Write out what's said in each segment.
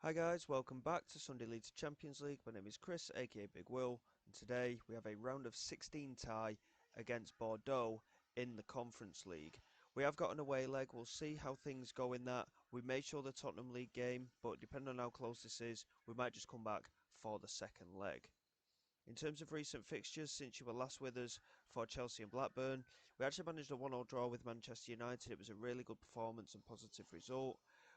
Hi guys, welcome back to Sunday League to Champions League. My name is Chris, aka Big Will, and today we have a round of 16 tie against Bordeaux in the Conference League. We have got an away leg, we'll see how things go in that. We made sure the Tottenham League game, but depending on how close this is, we might just come back for the second leg. In terms of recent fixtures, since you were last with us for Chelsea and Blackburn, we actually managed a 1-0 draw with Manchester United. It was a really good performance and positive result.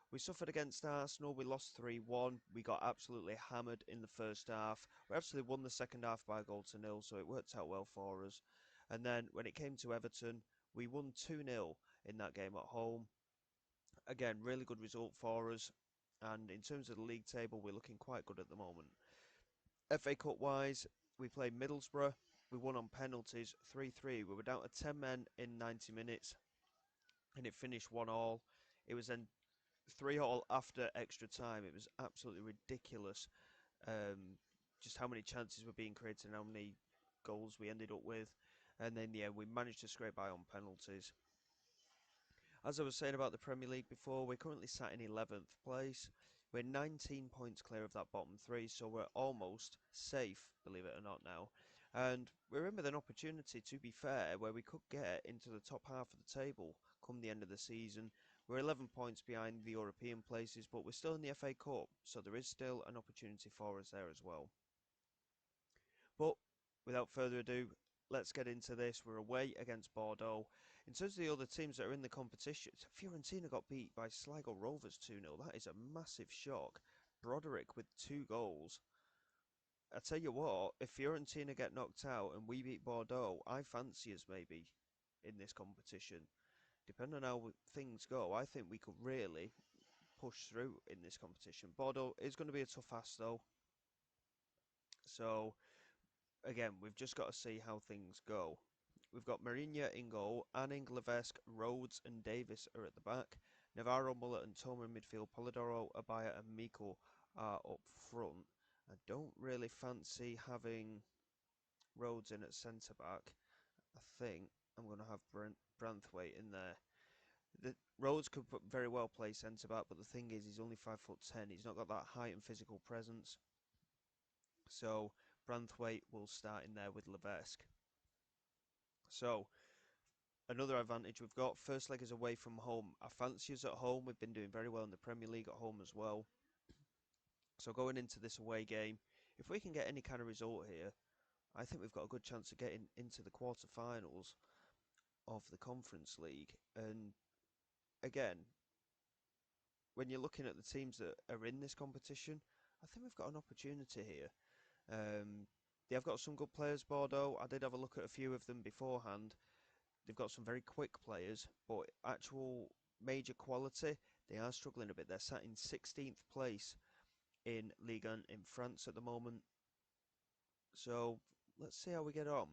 We suffered against Arsenal. We lost 3-1. We got absolutely hammered in the first half. We actually won the second half by a goal to nil, so it worked out well for us. And then when it came to Everton, we won 2-0 in that game at home. Again, really good result for us. And in terms of the league table, we're looking quite good at the moment. FA Cup wise, we played Middlesbrough. We won on penalties 3-3. We were down to 10 men in 90 minutes and it finished 1-1. It was then 3-3 after extra time. It was absolutely ridiculous just how many chances were being created and how many goals we ended up with. And then, yeah, we managed to scrape by on penalties. As I was saying about the Premier League before, we're currently sat in 11th place. We're 19 points clear of that bottom three, so we're almost safe, believe it or not now. And we're in with an opportunity, to be fair, where we could get into the top half of the table come the end of the season. We're 11 points behind the European places, but we're still in the FA Cup, so there is still an opportunity for us there as well. But without further ado, let's get into this. We're away against Bordeaux. In terms of the other teams that are in the competition, Fiorentina got beat by Sligo Rovers 2-0. That is a massive shock. Broderick with 2 goals. I tell you what, if Fiorentina get knocked out and we beat Bordeaux, I fancy us maybe in this competition. Depending on how things go, I think we could really push through in this competition. Bordeaux is going to be a tough ask though. So again, we've just got to see how things go. We've got Mourinho in goal, Anning, Levesque, Rhodes and Davis are at the back. Navarro, Muller and Toma in midfield. Polidoro, Abaya and Miko are up front. I don't really fancy having Rhodes in at centre-back. I think I'm going to have Branthwaite in there. Rhodes could very well play centre-back, but the thing is he's only 5'10". He's not got that height and physical presence. So Branthwaite will start in there with Levesque. So another advantage we've got, first leg is away from home. I fancy us at home. We've been doing very well in the Premier League at home as well. So going into this away game, if we can get any kind of result here, I think we've got a good chance of getting into the quarter-finals of the Conference League. And again, when you're looking at the teams that are in this competition, I think we've got an opportunity here. They have got some good players, Bordeaux. I did have a look at a few of them beforehand. They've got some very quick players, but actual major quality, they are struggling a bit. They're sat in 16th place in Ligue 1 in France at the moment. So let's see how we get on.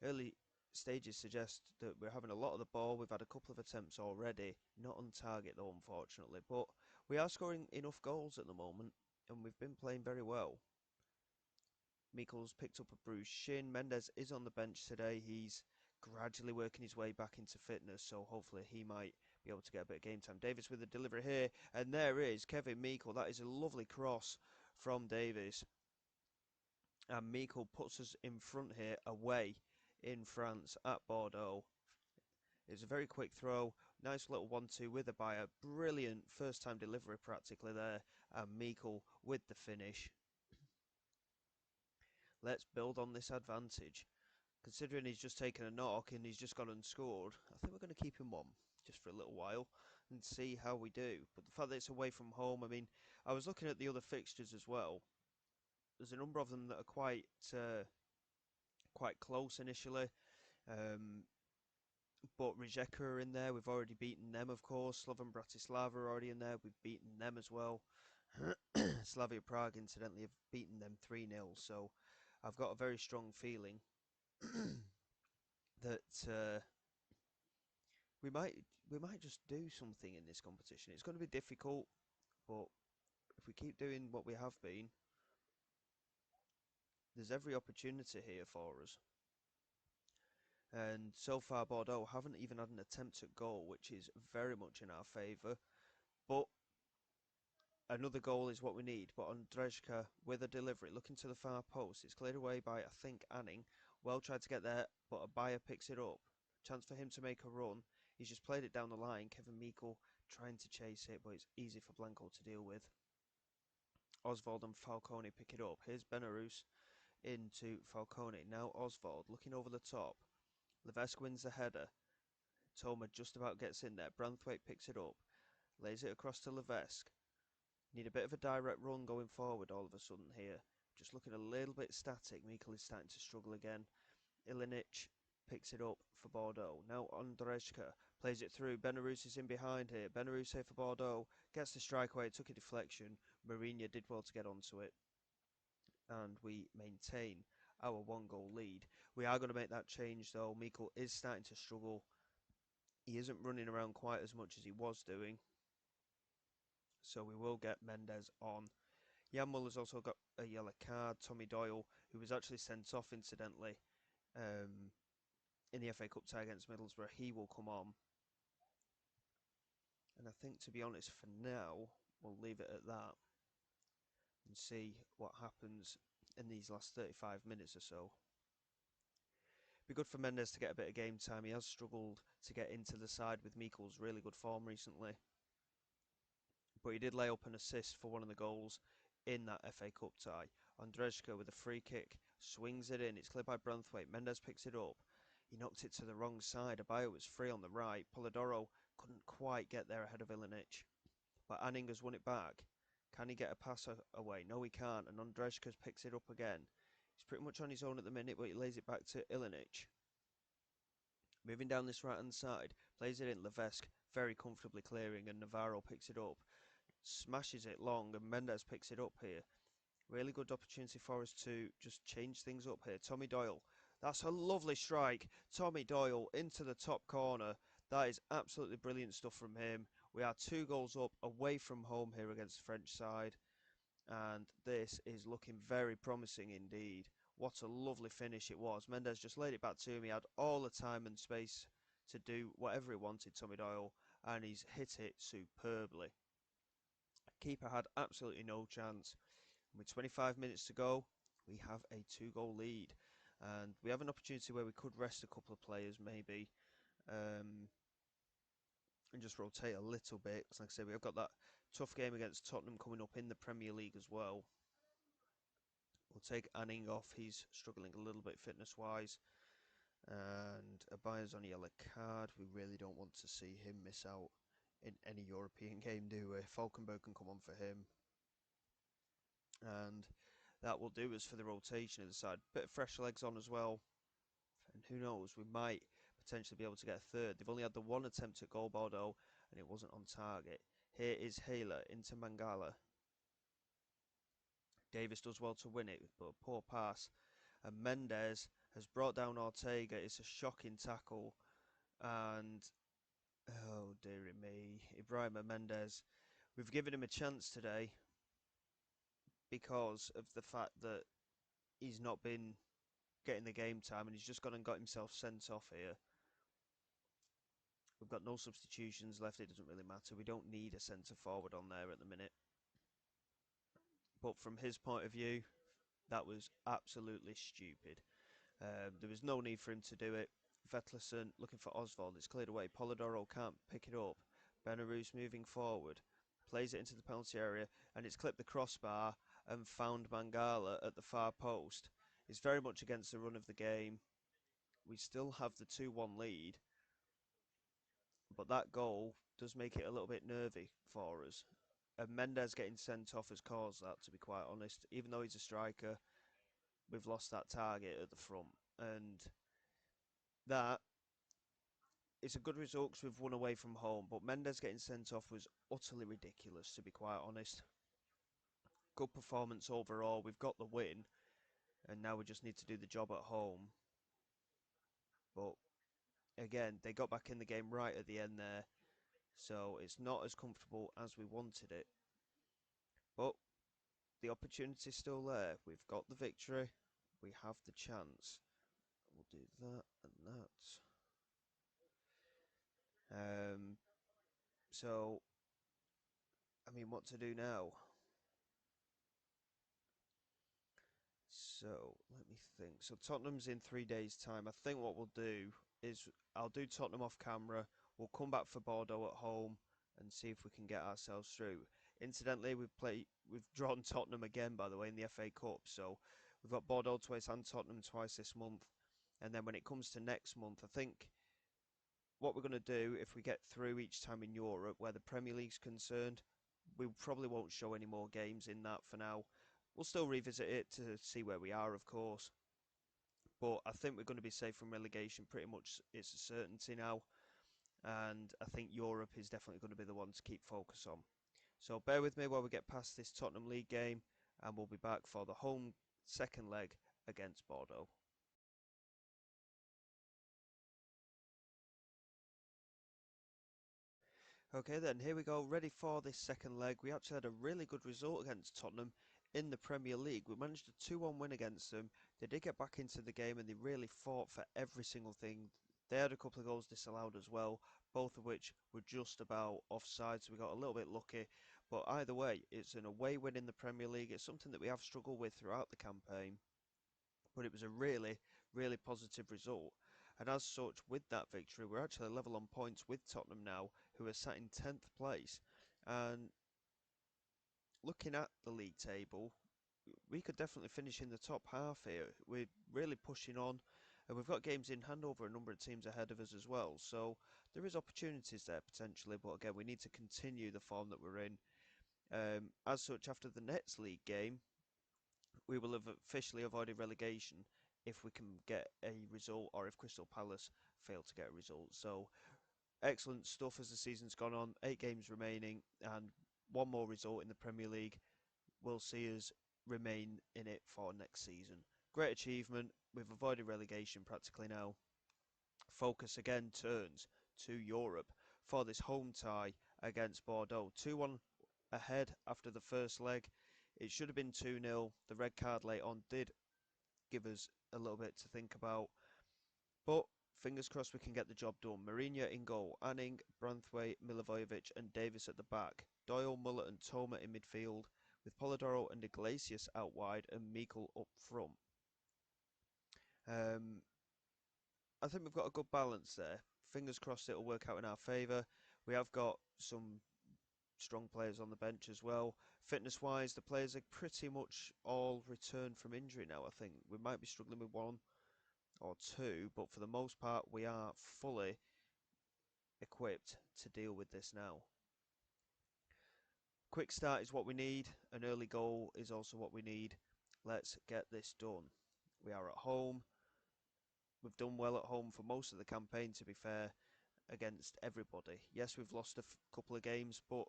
Early stages suggest that we're having a lot of the ball. We've had a couple of attempts already, not on target though, unfortunately. But we are scoring enough goals at the moment, and we've been playing very well. Mikel's picked up a bruised shin. Mendes is on the bench today. He's gradually working his way back into fitness, so hopefully he might be able to get a bit of game time. Davis with the delivery here, and there is Kevin Mikel. That is a lovely cross from Davis. And Mikel puts us in front here, away in France at Bordeaux. It's a very quick throw, nice little 1-2 with a buyer. Brilliant first time delivery practically there, and Mikel with the finish. Let's build on this advantage. Considering he's just taken a knock and he's just gone and scored, I think we're going to keep him on just for a little while and see how we do. But the fact that it's away from home, I mean, I was looking at the other fixtures as well. There's a number of them that are quite close initially. But Rijeka are in there. We've already beaten them, of course. Slovan Bratislava are already in there. We've beaten them as well. Slavia Prague, incidentally, have beaten them 3-0. So I've got a very strong feeling that we might just do something in this competition. It's going to be difficult, but if we keep doing what we have been, there's every opportunity here for us. And so far, Bordeaux haven't even had an attempt at goal, which is very much in our favour. But Another goal is what we need, but Ondrejka with a delivery, looking to the far post. It's cleared away by, I think, Anning. Well tried to get there, but Abaya picks it up. Chance for him to make a run. He's just played it down the line. Kevin Meikle trying to chase it, but it's easy for Blanco to deal with. Oswald and Falcone pick it up. Here's Benarus into Falcone. Now Oswald looking over the top. Levesque wins the header. Toma just about gets in there. Branthwaite picks it up. Lays it across to Levesque. Need a bit of a direct run going forward all of a sudden here. Just looking a little bit static. Meikle is starting to struggle again. Ilinic picks it up for Bordeaux. Now Ondrejka plays it through. Benarus is in behind here. Benarus here for Bordeaux. Gets the strike away. It took a deflection. Mourinho did well to get onto it. And we maintain our 1-goal lead. We are going to make that change though. Meikle is starting to struggle. He isn't running around quite as much as he was doing. So we will get Mendes on. Jan Muller's also got a yellow card. Tommy Doyle, who was actually sent off incidentally in the FA Cup tie against Middlesbrough, he will come on. And I think, to be honest, for now, we'll leave it at that and see what happens in these last 35 minutes or so. Be good for Mendes to get a bit of game time. He has struggled to get into the side with Meikle's really good form recently. But he did lay up an assist for one of the goals in that FA Cup tie. Ondrejka with a free kick, swings it in. It's cleared by Branthwaite. Mendes picks it up. He knocked it to the wrong side. Abaya was free on the right. Polidoro couldn't quite get there ahead of Ilinic. But Anning has won it back. Can he get a pass away? No, he can't. And Ondrejka picks it up again. He's pretty much on his own at the minute, but he lays it back to Ilinic. Moving down this right-hand side, plays it in. Levesque very comfortably clearing, and Navarro picks it up. Smashes it long, and Mendes picks it up here. Really good opportunity for us to just change things up here. Tommy Doyle. That's a lovely strike. Tommy Doyle into the top corner. That is absolutely brilliant stuff from him. We are 2 goals up away from home here against the French side. And this is looking very promising indeed. What a lovely finish it was. Mendes just laid it back to him. He had all the time and space to do whatever he wanted, Tommy Doyle. And he's hit it superbly. Keeper had absolutely no chance. With 25 minutes to go, we have a 2-goal lead. And we have an opportunity where we could rest a couple of players maybe. And just rotate a little bit. Like I said, we've got that tough game against Tottenham coming up in the Premier League as well. We'll take Anning off. He's struggling a little bit fitness-wise. And Abaya's on a yellow card. We really don't want to see him miss out in any European game, do we? Falkenberg can come on for him. And that will do us for the rotation of the side. Bit of fresh legs on as well. And who knows, we might potentially be able to get a third. They've only had the one attempt at goal, Bordeaux, and it wasn't on target. Here is Haler into Mangala. Davis does well to win it, but a poor pass. And Mendes has brought down Ortega. It's a shocking tackle. And, oh dearie me, Ibrahim Mendes. We've given him a chance today because of the fact that he's not been getting the game time and he's just gone and got himself sent off here. We've got no substitutions left. It doesn't really matter. We don't need a centre forward on there at the minute. But from his point of view, that was absolutely stupid. There was no need for him to do it. Vetlesen looking for Oswald. It's cleared away. Polidoro can't pick it up. Benarus moving forward. Plays it into the penalty area. And it's clipped the crossbar and found Mangala at the far post. It's very much against the run of the game. We still have the 2-1 lead. But that goal does make it a little bit nervy for us. And Mendes getting sent off has caused that, to be quite honest. Even though he's a striker, we've lost that target at the front. And that is a good result because we've won away from home. But Mendes getting sent off was utterly ridiculous, to be quite honest. Good performance overall. We've got the win. And now we just need to do the job at home. But again, they got back in the game right at the end there. So it's not as comfortable as we wanted it. But the opportunity's still there. We've got the victory. We have the chance. We'll do that and that. So I mean, what to do now? So, let me think. So, Tottenham's in 3 days' time. I think what we'll do is I'll do Tottenham off camera. We'll come back for Bordeaux at home and see if we can get ourselves through. Incidentally, we've drawn Tottenham again, by the way, in the FA Cup. So, we've got Bordeaux twice and Tottenham twice this month. And then when it comes to next month, I think what we're going to do if we get through each time in Europe where the Premier League's concerned, we probably won't show any more games in that for now. We'll still revisit it to see where we are, of course, but I think we're going to be safe from relegation pretty much. It's a certainty now, and I think Europe is definitely going to be the one to keep focus on. So bear with me while we get past this Tottenham League game, and we'll be back for the home second leg against Bordeaux. Okay then, here we go, ready for this second leg. We actually had a really good result against Tottenham in the Premier League. We managed a 2-1 win against them. They did get back into the game and they really fought for every single thing. They had a couple of goals disallowed as well, both of which were just about offside, so we got a little bit lucky. But either way, it's an away win in the Premier League. It's something that we have struggled with throughout the campaign, but it was a really, really positive result. And as such, with that victory, we're actually level on points with Tottenham now, who are sat in 10th place. And looking at the league table, we could definitely finish in the top half here. We're really pushing on, and we've got games in hand over a number of teams ahead of us as well. So there is opportunities there potentially, but again, we need to continue the form that we're in. As such, after the next league game, we will have officially avoided relegation if we can get a result or if Crystal Palace fail to get a result. So excellent stuff as the season's gone on. 8 games remaining and one more result in the Premier League will see us remain in it for next season. Great achievement. We've avoided relegation practically now. Focus again turns to Europe for this home tie against Bordeaux. 2-1 ahead after the first leg. It should have been 2-0. The red card late on did give us a little bit to think about. But fingers crossed we can get the job done. Mourinho in goal, Anning, Branthwaite, Milivojevic and Davis at the back. Doyle, Muller and Toma in midfield, with Polidoro and Iglesias out wide and Meikle up front. I think we've got a good balance there. Fingers crossed it'll work out in our favour. We have got some strong players on the bench as well. Fitness wise, the players are pretty much all returned from injury now. I think we might be struggling with one or two, but for the most part, we are fully equipped to deal with this now. Quick start is what we need. An early goal is also what we need. Let's get this done. We are at home. We've done well at home for most of the campaign, to be fair, against everybody. Yes, we've lost a couple of games, but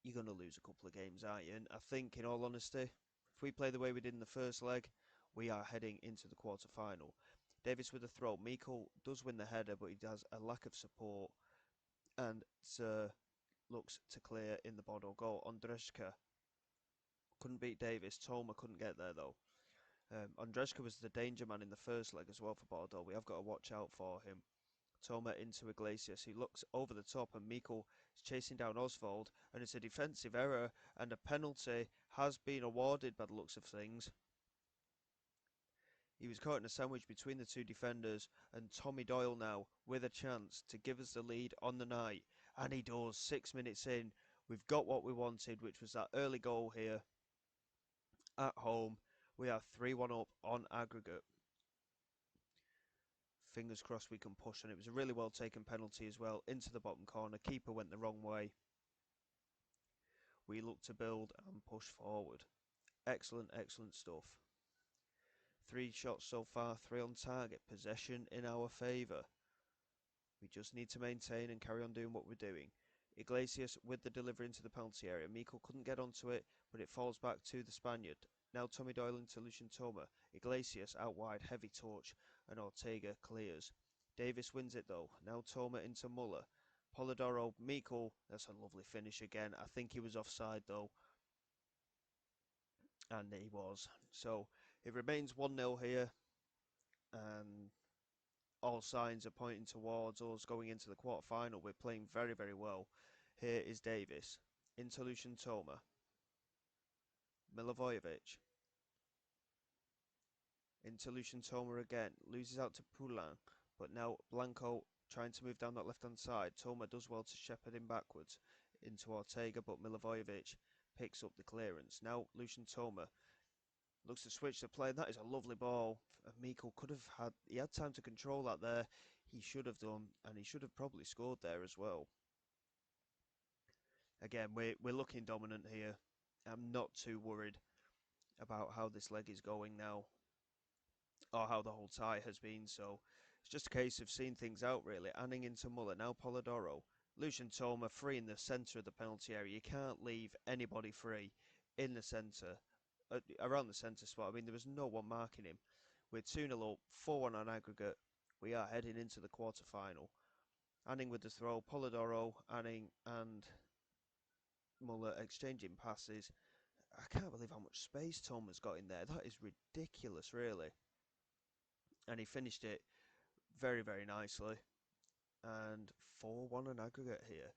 you're going to lose a couple of games, aren't you? And I think, in all honesty, if we play the way we did in the first leg, we are heading into the quarter-final. Davis with a throw. Meikle does win the header, but he has a lack of support. And looks to clear in the Bordeaux goal. Ondrejka couldn't beat Davis. Toma couldn't get there, though. Ondrejka was the danger man in the first leg as well for Bordeaux. We have got to watch out for him. Toma into Iglesias, who looks over the top, and Meikle is chasing down Oswald, and it's a defensive error, and a penalty has been awarded by the looks of things. He was caught in a sandwich between the two defenders, and Tommy Doyle now with a chance to give us the lead on the night, and he does. 6 minutes in, we've got what we wanted, which was that early goal here at home. We are 3-1 up on aggregate. Fingers crossed we can push, and it was a really well taken penalty as well into the bottom corner. Keeper went the wrong way. We look to build and push forward. Excellent, excellent stuff. 3 shots so far, 3 on target. Possession in our favour. We just need to maintain and carry on doing what we're doing. Iglesias with the delivery into the penalty area. Meikle couldn't get onto it, but it falls back to the Spaniard. Now Tommy Doyle into Lucien Toma. Iglesias out wide, heavy touch, and Ortega clears. Davis wins it though. Now Toma into Muller. Polidoro, Meikle. That's a lovely finish again. I think he was offside though. And he was. So it remains 1-0 here. And all signs are pointing towards us going into the quarter-final. We're playing very, very well Here is Davis. Into Lucian Toma. Milivojevic. Into Lucian Toma again. Loses out to Poulain. But now Blanco trying to move down that left-hand side. Toma does well to shepherd him backwards into Ortega, but Milivojevic picks up the clearance. Now Lucian Toma looks to switch the play. That is a lovely ball. Mikkel could have had, he had time to control that there. He should have done, and he should have probably scored there as well. Again, we're looking dominant here. I'm not too worried about how this leg is going now, or how the whole tie has been. So it's just a case of seeing things out, really. Anning into Muller, now Polidoro. Lucian Toma free in the centre of the penalty area. You can't leave anybody free in the centre, around the centre spot. I mean, there was no one marking him. We're 2-0 up, 4-1 on aggregate. We are heading into the quarter-final. Anning with the throw, Polidoro, Anning and Muller exchanging passes. I can't believe how much space Toma's got in there. That is ridiculous, really. And he finished it very, very nicely. And 4-1 on aggregate here.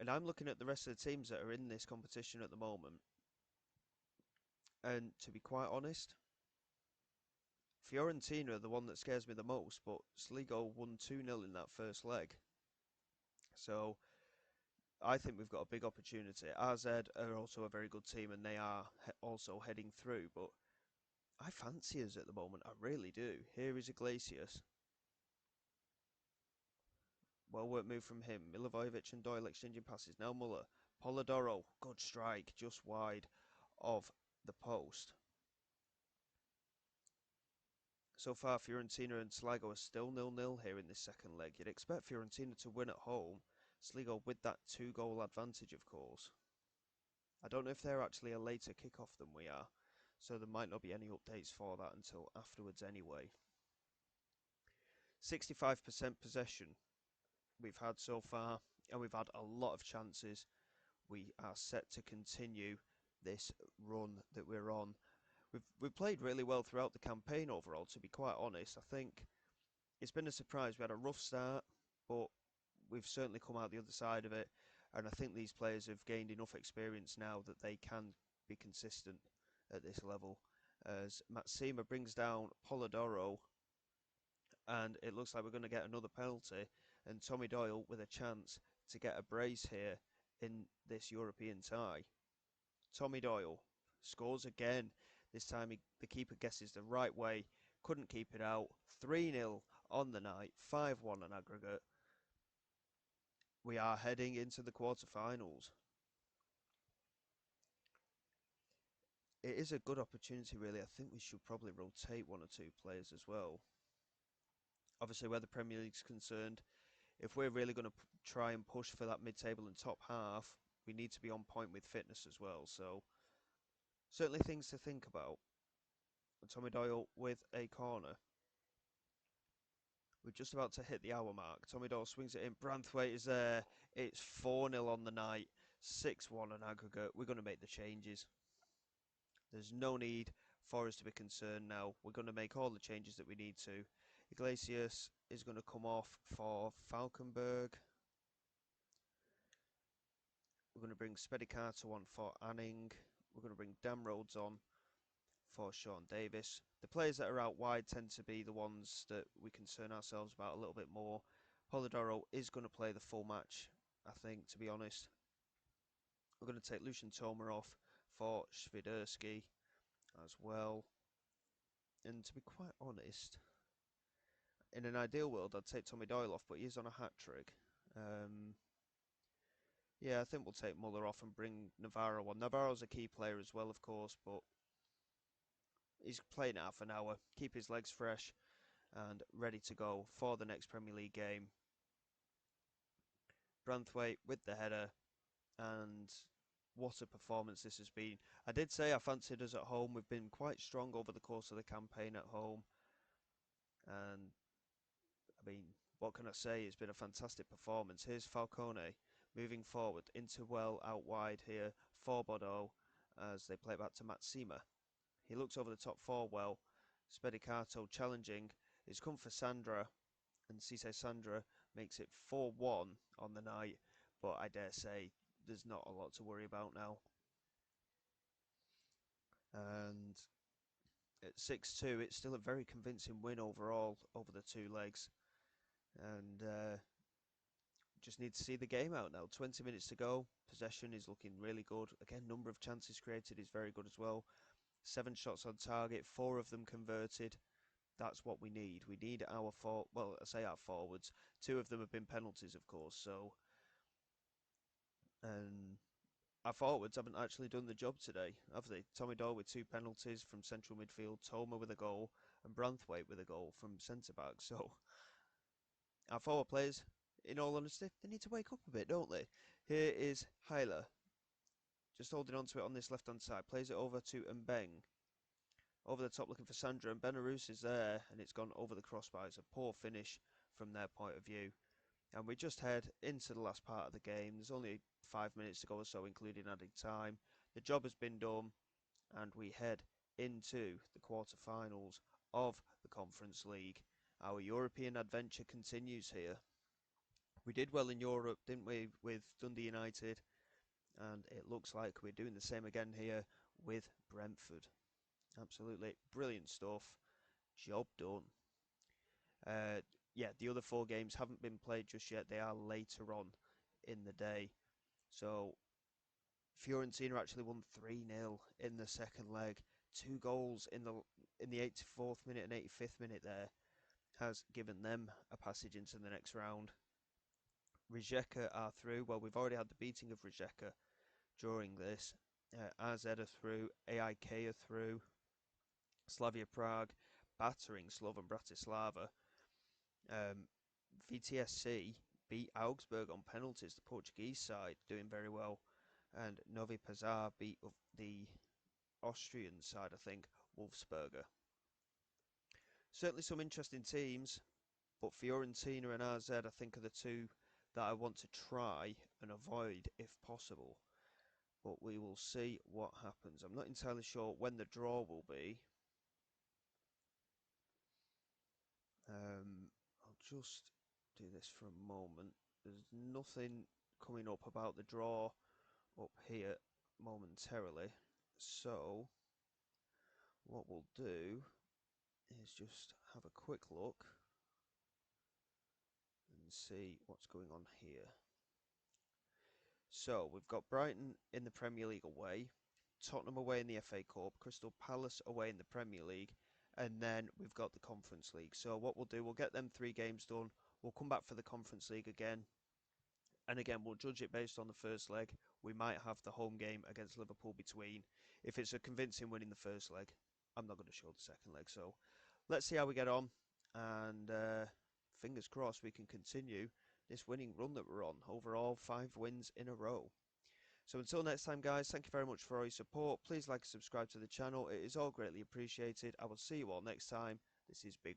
And I'm looking at the rest of the teams that are in this competition at the moment. And to be quite honest, Fiorentina are the one that scares me the most, but Sligo won 2-0 in that first leg. So I think we've got a big opportunity. AZ are also a very good team and they are also heading through, but I fancy us at the moment, I really do. Here is Iglesias. Well worked move from him. Milivojevic and Doyle exchanging passes. Now Muller. Polidoro, good strike, just wide of the post. So far, Fiorentina and Sligo are still 0-0 here in this second leg. You'd expect Fiorentina to win at home. Sligo with that 2-goal advantage, of course. I don't know if they're actually a later kick-off than we are, so there might not be any updates for that until afterwards anyway. 65% possession we've had so far, and we've had a lot of chances. We are set to continue this run that we're on. We've played really well throughout the campaign overall, to be quite honest. I think it's been a surprise. We had a rough start, but we've certainly come out the other side of it. And I think these players have gained enough experience now that they can be consistent at this level. As Matsima brings down Polidoro, and it looks like we're going to get another penalty. And Tommy Doyle with a chance to get a brace here in this European tie. Tommy Doyle scores again. This time the keeper guesses the right way. Couldn't keep it out. 3-0 on the night. 5-1 on aggregate. We are heading into the quarterfinals. It is a good opportunity, really. I think we should probably rotate one or two players as well. Obviously, where the Premier League's concerned, if we're really going to try and push for that mid-table and top half, we need to be on point with fitness as well. So, certainly things to think about. And Tommy Doyle with a corner. We're just about to hit the hour mark. Tommy Doyle swings it in. Branthwaite is there. It's 4-0 on the night. 6-1 on aggregate. We're going to make the changes. There's no need for us to be concerned now. We're going to make all the changes that we need to. Iglesias is going to come off for Falkenberg. We're going to bring Spedicato on for Anning. We're going to bring Damroads on for Sean Davis. The players that are out wide tend to be the ones that we concern ourselves about a little bit more. Polidoro is going to play the full match, I think, to be honest. We're going to take Lucian Toma off for Swiderski as well. And to be quite honest, in an ideal world, I'd take Tommy Doyle off, but he is on a hat-trick. Yeah, I think we'll take Muller off and bring Navarro on. Navarro's a key player as well, of course, but he's playing half an hour. Keep his legs fresh and ready to go for the next Premier League game. Branthwaite with the header, and what a performance this has been. I did say I fancied us at home. We've been quite strong over the course of the campaign at home. And, I mean, what can I say? It's been a fantastic performance. Here's Falcone moving forward into well out wide here for Bordeaux as they play it back to Matsima. He looks over the top for well. Spedicato challenging. It's come for Sandra, and Cisse Sandra makes it 4-1 on the night. but I dare say there's not a lot to worry about now. And at 6-2, it's still a very convincing win overall over the two legs. And just need to see the game out now. 20 minutes to go. Possession is looking really good. Again, number of chances created is very good as well. 7 shots on target, 4 of them converted. That's what we need. We need our our forwards. 2 of them have been penalties, of course. So, and our forwards haven't actually done the job today, have they? Tommy Doyle with 2 penalties from central midfield, Toma with a goal, and Branthwaite with a goal from centre back. So, our forward players, in all honesty, they need to wake up a bit, don't they? Here is Hyler, just holding on to it on this left-hand side. Plays it over to Mbeng. Over the top looking for Sandra, and Belarus is there, and it's gone over the crossbar. It's a poor finish from their point of view. And we just head into the last part of the game. There's only 5 minutes to go or so, including added time. The job has been done, and we head into the quarter-finals of the Conference League. Our European adventure continues here. We did well in Europe, didn't we, with Dundee United? And it looks like we're doing the same again here with Brentford. Absolutely brilliant stuff. Job done. Yeah, the other 4 games haven't been played just yet. They are later on in the day. So Fiorentina actually won 3-0 in the second leg. 2 goals in the 84th minute and 85th minute there has given them a passage into the next round. Rijeka are through. Well, we've already had the beating of Rijeka during this. AZ are through. AIK are through. Slavia Prague battering Slovan Bratislava. VTSC beat Augsburg on penalties, the Portuguese side doing very well. And Novi Pazar beat the Austrian side, I think, Wolfsberger. Certainly some interesting teams, but Fiorentina and AZ, I think, are the 2 that I want to try and avoid if possible. But we will see what happens. I'm not entirely sure when the draw will be. I'll just do this for a moment. There's nothing coming up about the draw up here momentarily. So what we'll do is just have a quick look and see what's going on here. So we've got Brighton in the Premier League away, Tottenham away in the FA Cup, Crystal Palace away in the Premier League, and then we've got the Conference League. So what we'll do, we'll get them 3 games done. We'll come back for the Conference League again. And again, we'll judge it based on the first leg. We might have the home game against Liverpool between. If it's a convincing win in the first leg, I'm not going to show the second leg. So let's see how we get on. And fingers crossed we can continue this winning run that we're on. Overall, 5 wins in a row. So until next time, guys, thank you very much for all your support. Please like and subscribe to the channel. It is all greatly appreciated. I will see you all next time. This is Big